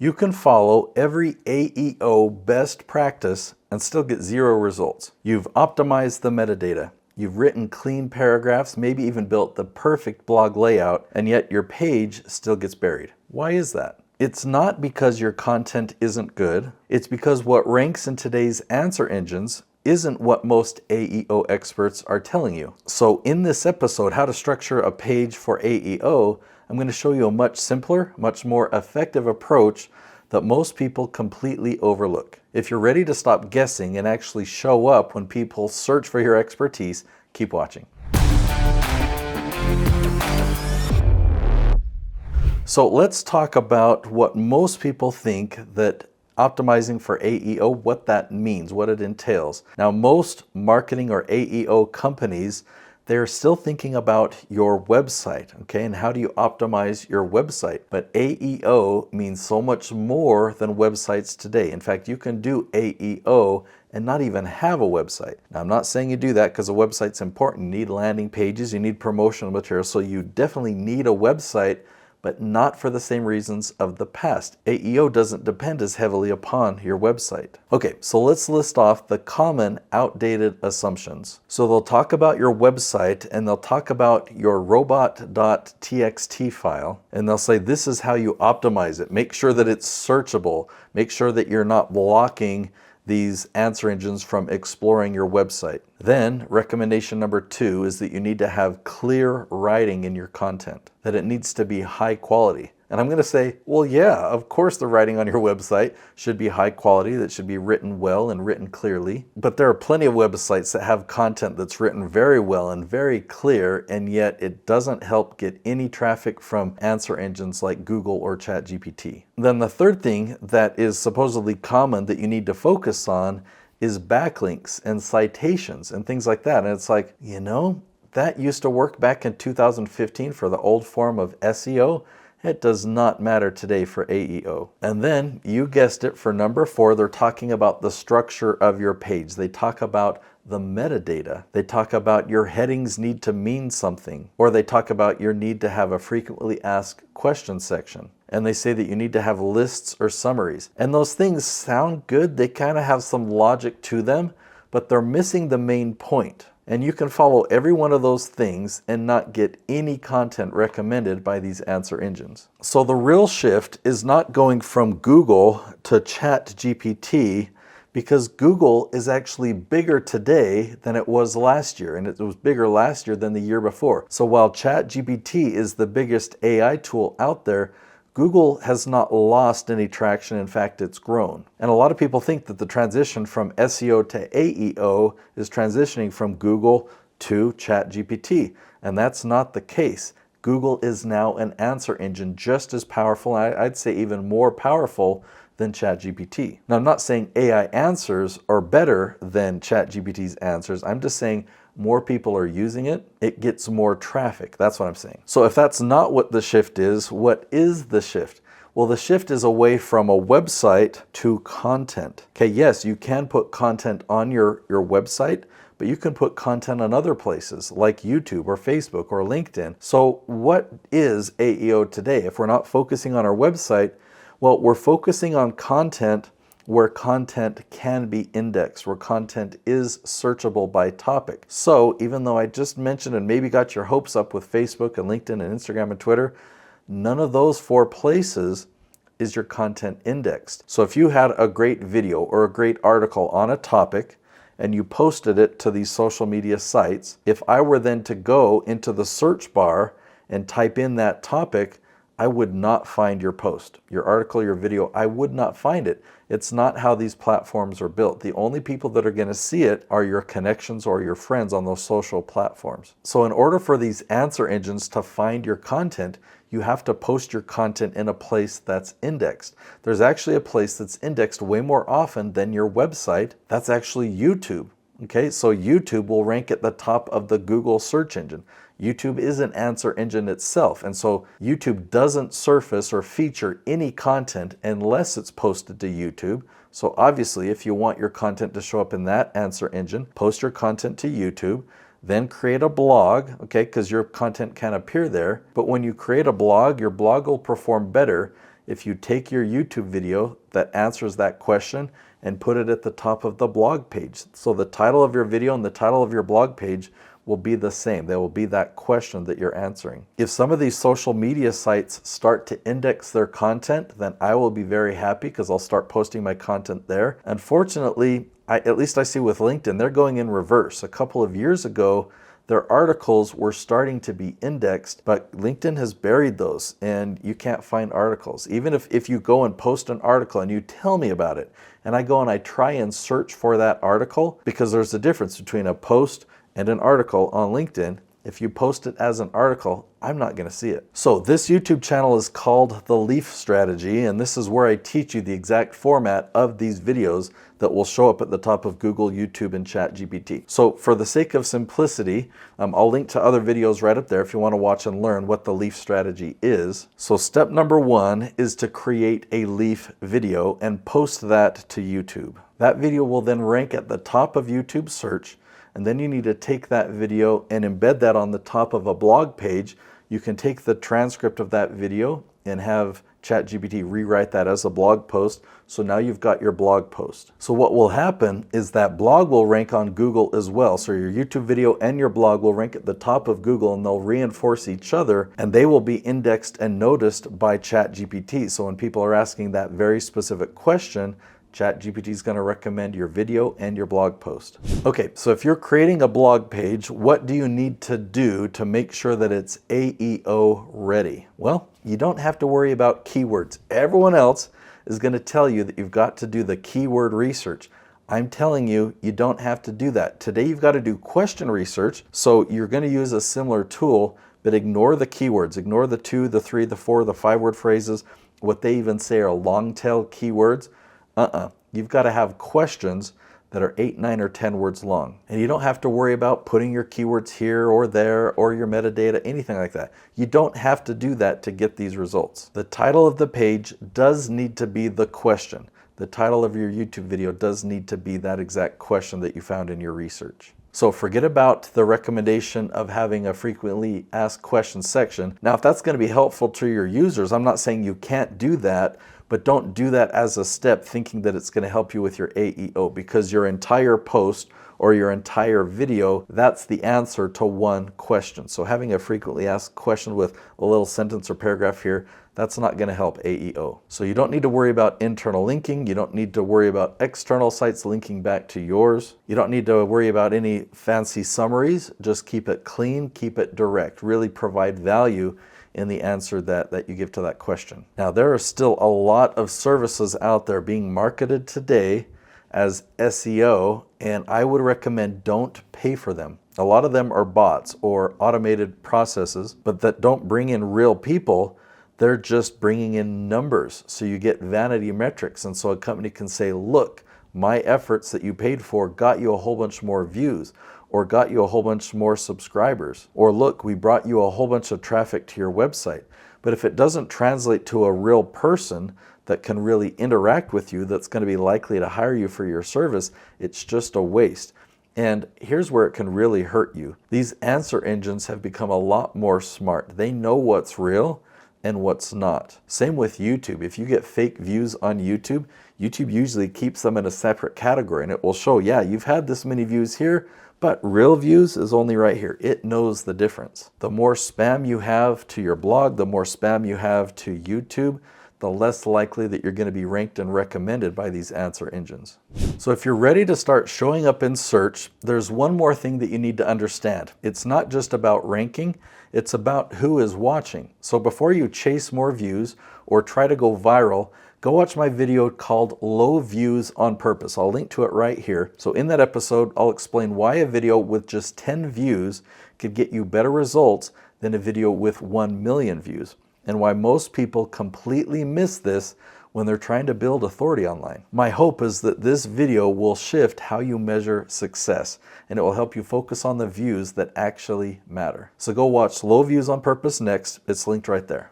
You can follow every AEO best practice and still get zero results. You've optimized the metadata. You've written clean paragraphs, maybe even built the perfect blog layout, and yet your page still gets buried. Why is that? It's not because your content isn't good. It's because what ranks in today's answer engines isn't what most AEO experts are telling you. So in this episode, how to structure a page for AEO, I'm going to show you a much simpler, much more effective approach that most people completely overlook. If you're ready to stop guessing and actually show up when people search for your expertise, keep watching. So let's talk about what most people think that optimizing for AEO, what that means, what it entails. Now, most marketing or AEO companies, they're still thinking about your website, okay? And how do you optimize your website? But AEO means so much more than websites today. In fact, you can do AEO and not even have a website. Now, I'm not saying you do that because a website's important. You need landing pages, you need promotional material, so you definitely need a website, but not for the same reasons of the past. AEO doesn't depend as heavily upon your website. Okay, so let's list off the common outdated assumptions. So they'll talk about your website and they'll talk about your robot.txt file, and they'll say this is how you optimize it. Make sure that it's searchable. Make sure that you're not blocking these answer engines from exploring your website. Then, recommendation number 2 is that you need to have clear writing in your content, that it needs to be high quality. And I'm going to say, well, yeah, of course the writing on your website should be high quality, that should be written well and written clearly. But there are plenty of websites that have content that's written very well and very clear, and yet it doesn't help get any traffic from answer engines like Google or ChatGPT. Then the third thing that is supposedly common that you need to focus on is backlinks and citations and things like that. And it's like, you know, that used to work back in 2015 for the old form of SEO. It does not matter today for AEO. And then, you guessed it, for number 4, they're talking about the structure of your page. They talk about the metadata. They talk about your headings need to mean something, or they talk about your need to have a frequently asked questions section. And they say that you need to have lists or summaries. And those things sound good. They kind of have some logic to them, but they're missing the main point. And you can follow every one of those things and not get any content recommended by these answer engines. So the real shift is not going from Google to ChatGPT, because Google is actually bigger today than it was last year, and it was bigger last year than the year before. So while ChatGPT is the biggest AI tool out there, Google has not lost any traction. In fact, it's grown. And a lot of people think that the transition from SEO to AEO is transitioning from Google to ChatGPT, and that's not the case. Google is now an answer engine just as powerful, I'd say even more powerful than ChatGPT. Now, I'm not saying AI answers are better than ChatGPT's answers. I'm just saying more people are using it, it gets more traffic. That's what I'm saying. So if that's not what the shift is, what is the shift? Well, the shift is away from a website to content. Okay, yes, you can put content on your website, but you can put content on other places like YouTube or Facebook or LinkedIn. So what is AEO today? If we're not focusing on our website, well, we're focusing on content where content can be indexed, where content is searchable by topic. So even though I just mentioned and maybe got your hopes up with Facebook and LinkedIn and Instagram and Twitter, none of those 4 places is your content indexed. So if you had a great video or a great article on a topic and you posted it to these social media sites, if I were then to go into the search bar and type in that topic, I would not find your post, your article, your video. I would not find it. It's not how these platforms are built. The only people that are going to see it are your connections or your friends on those social platforms. So in order for these answer engines to find your content, you have to post your content in a place that's indexed. There's actually a place that's indexed way more often than your website. That's actually YouTube. Okay, so YouTube will rank at the top of the Google search engine. YouTube is an answer engine itself, and so YouTube doesn't surface or feature any content unless it's posted to YouTube. So obviously, if you want your content to show up in that answer engine, post your content to YouTube, then create a blog, okay, because your content can appear there. But when you create a blog, your blog will perform better if you take your YouTube video that answers that question and put it at the top of the blog page. So the title of your video and the title of your blog page will be the same. They will be that question that you're answering. If some of these social media sites start to index their content, then I will be very happy because I'll start posting my content there. Unfortunately, at least I see with LinkedIn, they're going in reverse. A couple of years ago, their articles were starting to be indexed, but LinkedIn has buried those and you can't find articles. Even if you go and post an article and you tell me about it, and I go and I try and search for that article, because there's a difference between a post and an article on LinkedIn. If you post it as an article, I'm not going to see it. So this YouTube channel is called The Leaf Strategy, and this is where I teach you the exact format of these videos that will show up at the top of Google, YouTube, and ChatGPT. So for the sake of simplicity, I'll link to other videos right up there if you want to watch and learn what the Leaf Strategy is. So step number 1 is to create a Leaf video and post that to YouTube. That video will then rank at the top of YouTube search, and then you need to take that video and embed that on the top of a blog page. You can take the transcript of that video and have ChatGPT rewrite that as a blog post. So now you've got your blog post. So what will happen is that blog will rank on Google as well. So your YouTube video and your blog will rank at the top of Google, and they'll reinforce each other, and they will be indexed and noticed by ChatGPT. So when people are asking that very specific question, ChatGPT is going to recommend your video and your blog post. Okay, so if you're creating a blog page, what do you need to do to make sure that it's AEO ready? Well, you don't have to worry about keywords. Everyone else is going to tell you that you've got to do the keyword research. I'm telling you, you don't have to do that. Today you've got to do question research, so you're going to use a similar tool, but ignore the keywords. Ignore the 2, the 3, the 4, the 5-word phrases. What they even say are long tail keywords. You've got to have questions that are 8, 9, or 10 words long. And you don't have to worry about putting your keywords here or there or your metadata, anything like that. You don't have to do that to get these results. The title of the page does need to be the question. The title of your YouTube video does need to be that exact question that you found in your research. So forget about the recommendation of having a frequently asked questions section. Now, if that's going to be helpful to your users, I'm not saying you can't do that, but don't do that as a step thinking that it's going to help you with your AEO, because your entire post or your entire video, that's the answer to one question. So having a frequently asked question with a little sentence or paragraph here, that's not going to help AEO. So you don't need to worry about internal linking. You don't need to worry about external sites linking back to yours. You don't need to worry about any fancy summaries. Just keep it clean, keep it direct. Really provide value in the answer that you give to that question. Now, there are still a lot of services out there being marketed today as SEO, and I would recommend don't pay for them. A lot of them are bots or automated processes, but that don't bring in real people. They're just bringing in numbers. So you get vanity metrics. And so a company can say, look, my efforts that you paid for got you a whole bunch more views, or got you a whole bunch more subscribers, or look, we brought you a whole bunch of traffic to your website. But if it doesn't translate to a real person that can really interact with you, that's going to be likely to hire you for your service, it's just a waste. And here's where it can really hurt you. These answer engines have become a lot more smart. They know what's real and what's not. Same with YouTube. If you get fake views on YouTube, YouTube usually keeps them in a separate category, and it will show, yeah, you've had this many views here, but real views is only right here. It knows the difference. The more spam you have to your blog, the more spam you have to YouTube, the less likely that you're going to be ranked and recommended by these answer engines. So if you're ready to start showing up in search, there's one more thing that you need to understand. It's not just about ranking, it's about who is watching. So before you chase more views or try to go viral, go watch my video called Low Views on Purpose. I'll link to it right here. So in that episode, I'll explain why a video with just 10 views could get you better results than a video with 1 million views, and why most people completely miss this when they're trying to build authority online. My hope is that this video will shift how you measure success, and it will help you focus on the views that actually matter. So go watch Low Views on Purpose next. It's linked right there.